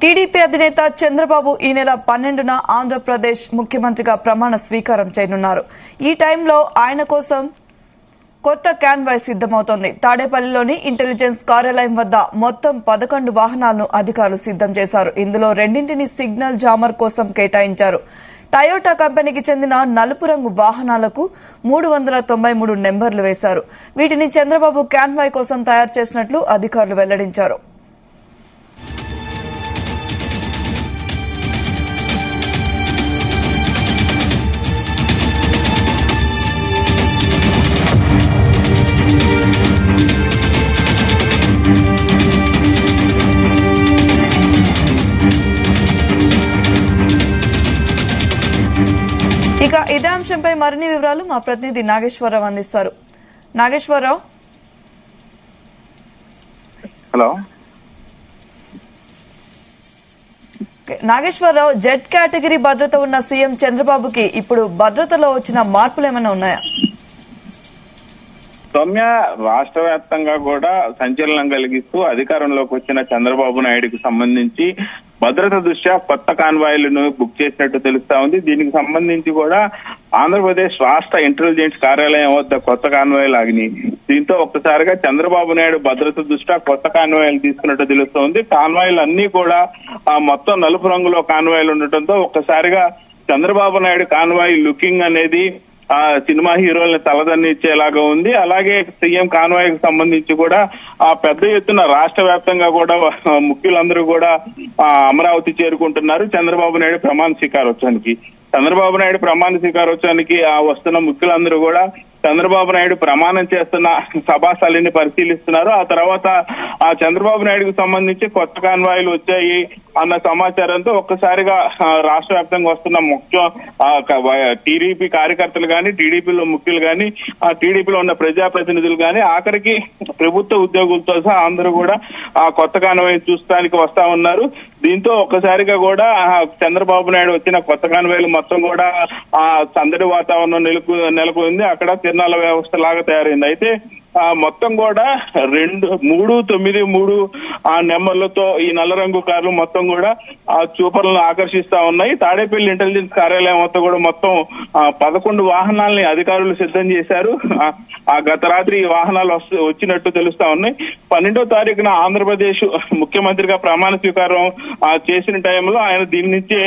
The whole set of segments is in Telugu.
టీడీపీ అధినేత చంద్రబాబు ఈ నెల 12న ఆంధ్రప్రదేశ్ ముఖ్యమంత్రిగా ప్రమాణ స్వీకారం చేయనున్నారు. ఈ టైంలో ఆయన కోసం కొత్త కాన్వాయ్ సిద్దమవుతోంది. తాడేపల్లిలోని ఇంటెలిజెన్స్ కార్యాలయం వద్ద మొత్తం 11 వాహనాలను అధికారులు సిద్దం చేశారు. ఇందులో 2ంటిని సిగ్నల్ జామర్ కోసం కేటాయించారు. టయోటా కంపెనీకి చెందిన నలుపు రంగు వాహనాలకు 393 నెంబర్లు వేశారు. వీటిని చంద్రబాబు కాన్వాయ్ కోసం తయారు చేసినట్లు అధికారులు వెల్లడించారు. ఇక ఇదే అంశంపై మరిన్ని వివరాలు మా ప్రతినిధి నాగేశ్వరరావు అందిస్తారు. Nageswararao, hello. Nageswararao, Z category భద్రత ఉన్న సీఎం చంద్రబాబుకి ఇప్పుడు భద్రతలో వచ్చిన మార్పులు ఏమైనా ఉన్నాయా? సౌమ్య, రాష్ట్ర వ్యాప్తంగా కూడా సంచలనం కలిగిస్తూ అధికారంలోకి వచ్చిన చంద్రబాబు నాయుడుకి సంబంధించి భద్రత దృష్ట్యా కొత్త కాన్వాయ్లను బుక్ చేసినట్టు తెలుస్తా ఉంది. దీనికి సంబంధించి కూడా ఆంధ్రప్రదేశ్ రాష్ట్ర ఇంటెలిజెన్స్ కార్యాలయం వద్ద కొత్త కాన్వాయ్లు ఆగినాయి. దీంతో ఒక్కసారిగా చంద్రబాబు నాయుడు భద్రత దృష్ట్యా కొత్త కాన్వాయ్లు తీసుకున్నట్టు తెలుస్తోంది. కాన్వాయ్లు అన్ని కూడా మొత్తం నలుపు రంగులో కాన్వాయ్లు ఉండటంతో ఒక్కసారిగా చంద్రబాబు నాయుడు కాన్వాయ్ లుకింగ్ అనేది సినిమా హీరోల్ని తలదన్నిచ్చేలాగా ఉంది. అలాగే సీఎం కాన్వాయ్ కి సంబంధించి కూడా పెద్ద ఎత్తున రాష్ట్ర వ్యాప్తంగా కూడా ముఖ్యులందరూ కూడా అమరావతి చేరుకుంటున్నారు చంద్రబాబు నాయుడు ప్రమాణ స్వీకారోత్సవానికి. చంద్రబాబు నాయుడు ప్రమాణ స్వీకారోత్సవానికి వస్తున్న ముఖ్యులందరూ కూడా చంద్రబాబు నాయుడు ప్రమాణం చేస్తున్న సభాస్థలిని పరిశీలిస్తున్నారు. ఆ తర్వాత ఆ చంద్రబాబు నాయుడుకు సంబంధించి కొత్త కాన్వాయ్లు వచ్చాయి అన్న సమాచారంతో ఒక్కసారిగా రాష్ట్ర వ్యాప్తంగా వస్తున్న టీడీపీ కార్యకర్తలు గాని, టీడీపీలో ముఖ్యులు గాని, టీడీపీలో ఉన్న ప్రజాప్రతినిధులు గాని, ఆఖరికి ప్రభుత్వ ఉద్యోగులతో సహా అందరూ కూడా ఆ కొత్త కాన్వాయ్ చూడటానికి వస్తా ఉన్నారు. దీంతో ఒక్కసారిగా కూడా చంద్రబాబు నాయుడు వచ్చిన కొత్త కాన్వాయ్లు మొత్తం కూడా ఆ సందడి వాతావరణం నెలకొంది. అక్కడ తిరణాల వ్యవస్థ లాగా తయారైంది. అయితే మొత్తం కూడా 393 నెంబర్లతో ఈ నల్ల రంగు కార్లు మొత్తం కూడా ఆ చూపర్లను ఆకర్షిస్తా ఉన్నాయి. తాడేపల్లి ఇంటెలిజెన్స్ కార్యాలయం వద్ద కూడా మొత్తం 11 వాహనాలని అధికారులు సిద్ధం చేశారు. గత రాత్రి ఈ వాహనాలు వచ్చినట్టు తెలుస్తా ఉన్నాయి. 12వ తారీఖున ఆంధ్రప్రదేశ్ ముఖ్యమంత్రిగా ప్రమాణ స్వీకారం చేసిన టైంలో ఆయన దీని నుంచే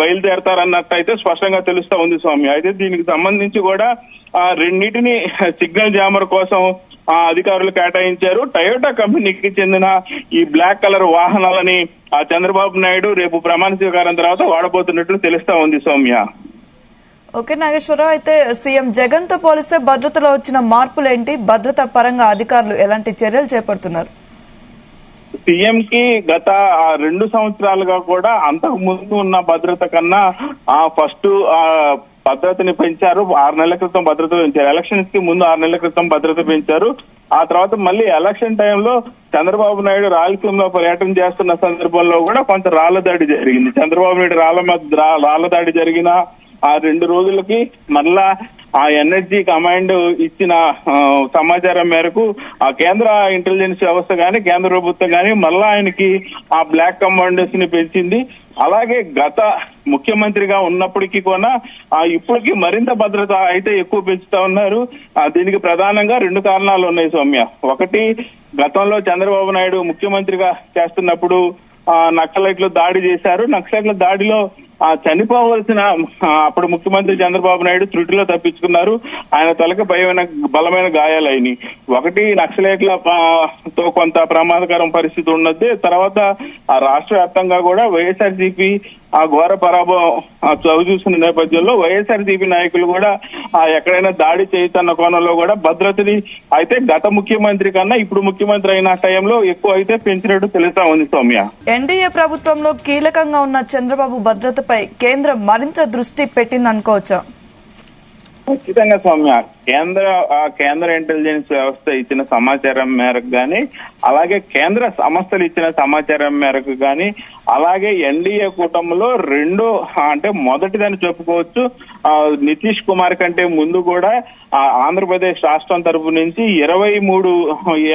బయలుదేరతారన్నట్టయితే స్పష్టంగా తెలుస్తా ఉంది స్వామి. అయితే దీనికి సంబంధించి కూడా 2ంటిని సిగ్నల్ జామర్ కోసం అధికారులు కేటాయించారు. టయోటా కంపెనీకి చెందిన ఈ బ్లాక్ కలర్ వాహనాలని చంద్రబాబు నాయుడు రేపు ప్రమాణ స్వీకారం తర్వాత వాడబోతున్నట్లు తెలుస్తా ఉంది సౌమ్య. ఓకే నాగేశ్వరరావు, అయితే సీఎం జగన్ తో పోలిస్తే భద్రతలో వచ్చిన మార్పులేంటి? భద్రత పరంగా అధికారులు ఎలాంటి చర్యలు చేపడుతున్నారు? సీఎం కి గత 2 సంవత్సరాలుగా కూడా అంతకు ముందు ఉన్న భద్రత కన్నా ఫస్ట్ భద్రతని పెంచారు. 6 నెలల క్రితం భద్రత పెంచారు. ఎలక్షన్స్ కి ముందు 6 నెలల క్రితం భద్రత పెంచారు. ఆ తర్వాత మళ్ళీ ఎలక్షన్ టైంలో చంద్రబాబు నాయుడు రాయలసీమలో పర్యటన చేస్తున్న సందర్భంలో కూడా కొంత రాళ్ల దాడి జరిగింది. చంద్రబాబు నాయుడు రాళ్ల దాడి జరిగిన ఆ 2 రోజులకి మళ్ళా ఆ ఎన్ఎస్జీ కమాండ్ ఇచ్చిన సమాచారం మేరకు ఆ కేంద్ర ఇంటెలిజెన్స్ వ్యవస్థ గాని, కేంద్ర ప్రభుత్వం గాని మళ్ళా ఆయనకి ఆ బ్లాక్ కమాండర్స్ ని పెంచింది. అలాగే గత ముఖ్యమంత్రిగా ఉన్నప్పటికీ కూడా ఇప్పటికీ మరింత భద్రత అయితే ఎక్కువ పెంచుతా ఉన్నారు. దీనికి ప్రధానంగా 2 కారణాలు ఉన్నాయి సౌమ్య. ఒకటి, గతంలో చంద్రబాబు నాయుడు ముఖ్యమంత్రిగా చేస్తున్నప్పుడు నక్సలైట్లు దాడి చేశారు. నక్సలైట్ల దాడిలో చనిపోవలసిన అప్పుడు ముఖ్యమంత్రి చంద్రబాబు నాయుడు త్రుటిలో తప్పించుకున్నారు. ఆయన తలకు బలమైన గాయాలైనవి. ఒకటి, నక్సలైట్లతో కొంత ప్రమాదకరం పరిస్థితి ఉన్నది. తర్వాత రాష్ట్ర వ్యాప్తంగా కూడా వైఎస్ఆర్సీపీ ఘోర పరాభవం చవిచూసిన నేపథ్యంలో వైఎస్ఆర్సీపీ నాయకులు కూడా ఎక్కడైనా దాడి చేయతన్న కోణంలో కూడా భద్రతని అయితే గత ముఖ్యమంత్రి కన్నా ఇప్పుడు ముఖ్యమంత్రి అయిన టైంలో ఎక్కువ అయితే పెంచినట్టు తెలుస్తా ఉంది సౌమ్య. ఎన్డీఏ ప్రభుత్వంలో కీలకంగా ఉన్న చంద్రబాబు భద్రతపై కేంద్రం మరింత దృష్టి పెట్టిందనుకోవచ్చా? ఖచ్చితంగా సౌమ్య. కేంద్ర ఇంటెలిజెన్స్ వ్యవస్థ ఇచ్చిన సమాచారం మేరకు గాని, అలాగే కేంద్ర సంస్థలు ఇచ్చిన సమాచారం మేరకు గాని, అలాగే ఎన్డీఏ కూటమిలో అంటే మొదటిదని చెప్పుకోవచ్చు. నితీష్ కుమార్ కంటే ముందు కూడా ఆంధ్రప్రదేశ్ రాష్ట్రం తరపు నుంచి 23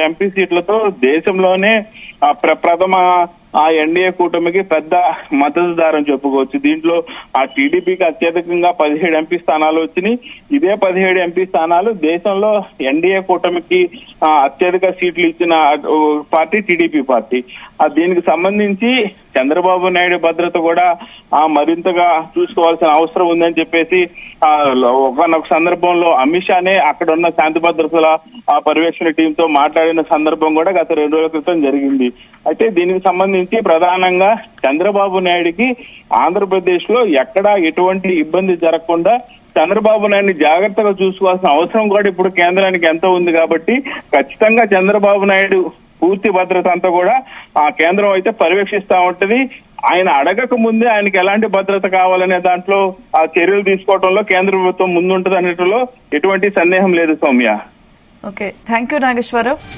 ఎంపీ సీట్లతో దేశంలోనే ప్రథమ ఎన్డీఏ కూటమికి పెద్ద మద్దతుదారని చెప్పుకోవచ్చు. దీంట్లో టీడీపీకి అత్యధికంగా 17 ఎంపీ స్థానాలు వచ్చినాయి. ఇదే 17 ఎంపీ స్థానాలు దేశంలో ఎన్డీఏ కూటమికి అత్యధిక సీట్లు ఇచ్చిన పార్టీ టీడీపీ పార్టీ. దీనికి సంబంధించి చంద్రబాబు నాయుడు భద్రత కూడా మరింతగా చూసుకోవాల్సిన అవసరం ఉందని చెప్పేసి ఒకనొక సందర్భంలో అమిత్ షానే అక్కడ ఉన్న శాంతి భద్రతల పర్యవేక్షణ టీంతో మాట్లాడిన సందర్భం కూడా గత 2 రోజుల క్రితం జరిగింది. అయితే దీనికి సంబంధించి ప్రధానంగా చంద్రబాబు నాయుడికి ఆంధ్రప్రదేశ్ లో ఎక్కడా ఎటువంటి ఇబ్బంది జరగకుండా చంద్రబాబు నాయుడిని జాగ్రత్తగా చూసుకోవాల్సిన అవసరం కూడా ఇప్పుడు కేంద్రానికి ఎంతో ఉంది. కాబట్టి ఖచ్చితంగా చంద్రబాబు నాయుడు పూర్తి భద్రత అంతా కూడా కేంద్రం అయితే పర్యవేక్షిస్తా ఉంటది. ఆయన అడగక ముందే ఆయనకి ఎలాంటి భద్రత కావాలనే దాంట్లో చర్యలు తీసుకోవడంలో కేంద్ర ప్రభుత్వం ముందుంటది అనేట్లో ఎటువంటి సందేహం లేదు Soumya. Okay, thank you Nageswararao.